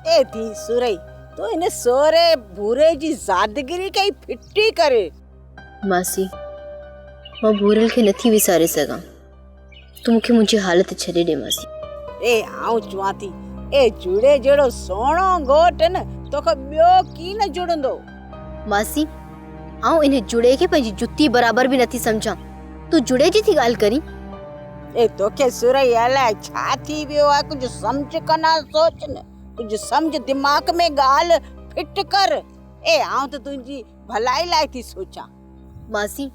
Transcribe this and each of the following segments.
ए धी सुरई तो इन सोरे भूरे जी ज़ादगिरी कई फिटी करे। मासी मां भूरल खे नथी विसारे सघां, तू मूंखे मुंहिंजी हालत छॾे ॾे मासी। ए आऊं चवां थी ए जुड़े जहिड़ो सोणो घोट न तोखे ॿियो की न जुड़ंदो। मासी आऊं इन जुड़े खे पंहिंजी जुती बराबर भी नथी समझां, तू जुड़े जी थी ॻाल्हि करी। ए तोखे सुरई अलाए छा थी वियो आहे, कुछ समझ कना सोच न, कुछ समझ दिमाग में ॻाल्हि फिट कर। ए आऊं त तुंहिंजी भलाई लाइ थी सोचां। मासी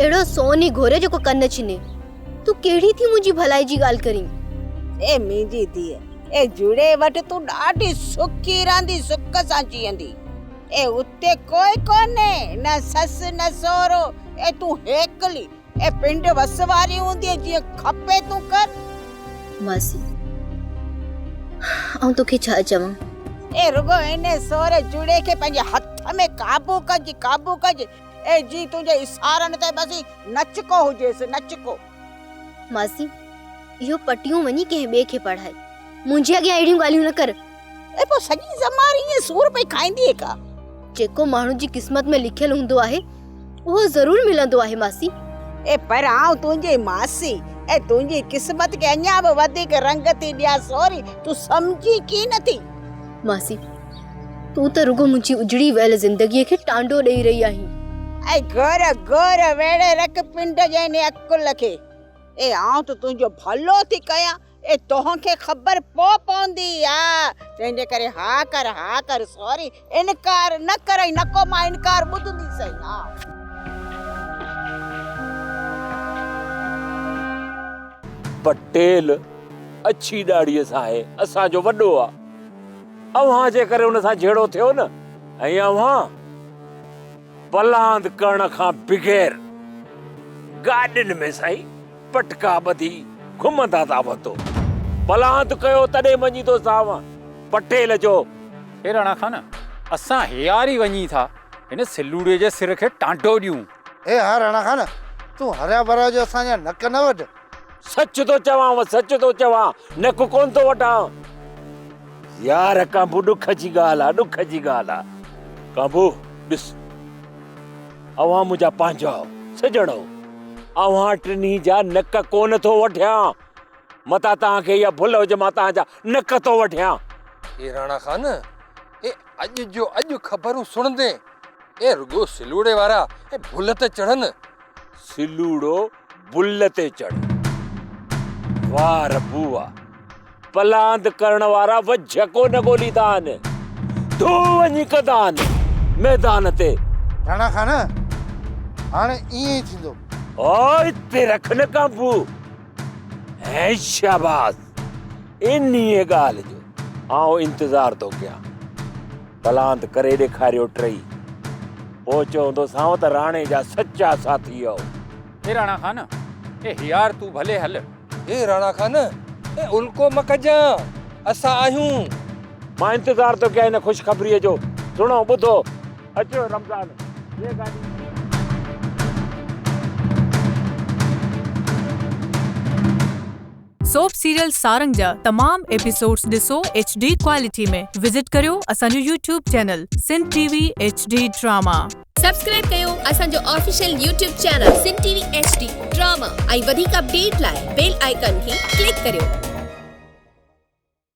एड़ो सोनी घोरे जो को कन्न छिने, तू केड़ी थी मुंहिंजी भलाई जी ॻाल्हि करी। ए मुंहिंजी धीअ ए जुड़े वटि तूं ॾाढी सुखी रहंदी, सुख सां जीअंदी। ए उते कोई कोन्हे, न ससु न सोरो। ए तूं हेकली ए पिंड वसवारी हूंदी जीअं खपे तूं कर। मासी आऊं तोखे छा चवां। ए रुगो इने सोरे जुड़े खे पंहिंजे हथ में काबू कज, काबू कज। ए जी तुंहिंजे इशारनि ते बस नचको हुजेसि, नचको। मासी इहो पटियूं वञी कंहिं ॿिए खे पढ़ाए, मुंहिंजे अॻियां अहिड़ियूं ॻाल्हियूं न कर। ए पोइ सॼी ज़मारी ईअं सूर पई खाईंदी का? जेको माण्हू जी क़िस्मत में लिखियल हूंदो आहे उहो ज़रूर मिलंदो आहे मासी। ए पर आऊं तुंहिंजी मासी ए तुंहिंजी क़िस्मत खे अञा बि वधीक रंग थी ॾियां सोरी, तूं सम्झी की नथी? मासी तू त रुगो मुंहिंजी उजड़ी वियल ज़िंदगीअ खे टांडो ॾेई रही आहीं। ऐं घर घर वेड़े रख पिंड जे इन अकुल खे। ए आऊं त तुंहिंजो भलो थी कयां, ए तोहंखे ख़बर पवंदी आ, तंहिंजे करे हा कर सॉरी, इनकार न करई, न को मां इनकार ॿुधंदी सही। हा पटेल अच्छी ॾाड़ीअ सां आहे, असांजो वॾो आ, अव्हां जे करे हुन सां जहिड़ो थियो न। ऐं अव्हां पलांद करण खां बग़ैर गाॾियुनि में साईं पटका ॿधी घुमंदा था वतो। पलांद कयो तॾहिं मञी थो साव पटेल जो। हे राणा खान असां हेयारी वञी था हिन सिलूड़े जे सिर खे टांटो ॾियूं। ए हा राणा खान तूं हरिया भरिया जो असांजा नक न वढ। सच तो चवां, सच तो चवां, नक कोन तो वठां। यार काबू दुख जी ॻाल्हि आहे, दुख जी ॻाल्हि आहे। काबू ॾिस अव्हां मुंहिंजा पंहिंजा सजणो, अव्हां टिनी जा नक कोन थो वठियां। मता तव्हांखे इहा भुल हुजे मां तव्हांजा नक थो वठियां। ए राणा खान ए अॼु जो अॼु ख़बरूं सुणंदे ए रुगो सिलूड़े वारा ए भुल ते चढ़न। सिलूड़ो बुल ते चढ़। वाह रबुआ पलांद करण वारा वझ कोन ॻोल्हींदा आहिनि, तूं वञी कंदा आहिनि मैदान ते। राणा खान हाणे ईअं ई थींदो। ओ हिते रख न काबू। ऐं शाबाश इन्हीअ ॻाल्हि जो आउं इंतज़ार थो कयां। पलांद करे ॾेखारियो टई, पोइ चवंदो सां त राणे जा सच्चा साथी आहो। हे राणा खान ए हियार तू भले हल। ए राणा खान ए उल्को म कजां, असां आहियूं। मां इंतज़ार थो कयां इन ख़ुशख़बरीअ जो। सुनो ॿुधो, अचो रमज़ान ये गाड़ी। सोप सीरियल सारंग जा तमाम एपिसोड्स ॾिसो HD क्वालिटी में। विजिट करियो असांजो YouTube channel Sindh TV HD drama. Subscribe कयो असांजो official YouTube channel Sindh TV HD drama ऐं वधीक अपडेट लाइ बेल आइकन खे क्लिक करियो।